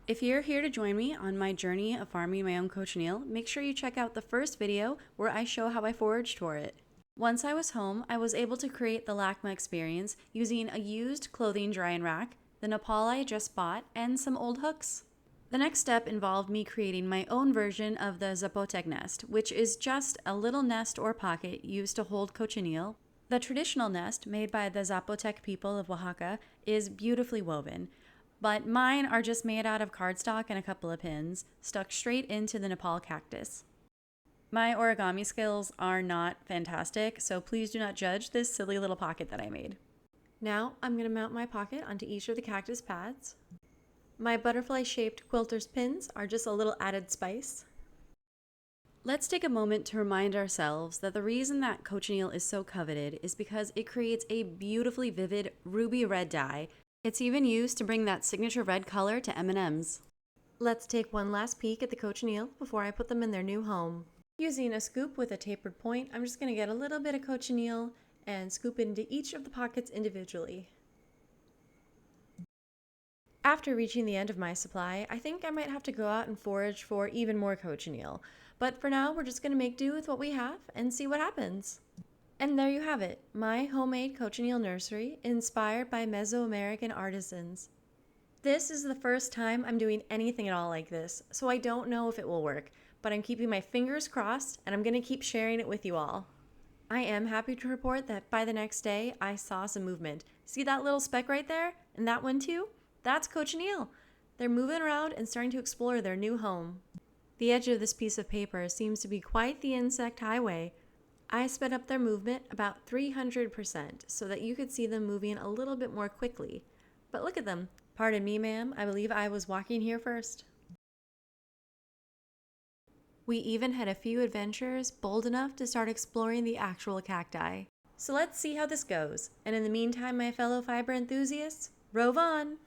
If you're here to join me on my journey of farming my own cochineal, make sure you check out the first video where I show how I foraged for it. Once I was home, I was able to create the LACMA experience using a used clothing drying rack, the Nepal I just bought, and some old hooks. The next step involved me creating my own version of the Zapotec nest, which is just a little nest or pocket used to hold cochineal. The traditional nest, made by the Zapotec people of Oaxaca, is beautifully woven, but mine are just made out of cardstock and a couple of pins, stuck straight into the Nepal cactus. My origami skills are not fantastic, so please do not judge this silly little pocket that I made. Now I'm going to mount my pocket onto each of the cactus pads. My butterfly-shaped quilter's pins are just a little added spice. Let's take a moment to remind ourselves that the reason that cochineal is so coveted is because it creates a beautifully vivid ruby red dye. It's even used to bring that signature red color to M&Ms. Let's take one last peek at the cochineal before I put them in their new home. Using a scoop with a tapered point, I'm just going to get a little bit of cochineal and scoop it into each of the pockets individually. After reaching the end of my supply, I think I might have to go out and forage for even more cochineal. But for now, we're just going to make do with what we have and see what happens. And there you have it, my homemade cochineal nursery inspired by Mesoamerican artisans. This is the first time I'm doing anything at all like this, so I don't know if it will work, but I'm keeping my fingers crossed and I'm going to keep sharing it with you all. I am happy to report that by the next day, I saw some movement. See that little speck right there? And that one too? That's cochineal. They're moving around and starting to explore their new home. The edge of this piece of paper seems to be quite the insect highway. I sped up their movement about 300% so that you could see them moving a little bit more quickly. But look at them. Pardon me, ma'am, I believe I was walking here first. We even had a few adventurers bold enough to start exploring the actual cacti. So let's see how this goes. And in the meantime, my fellow fiber enthusiasts, rove on!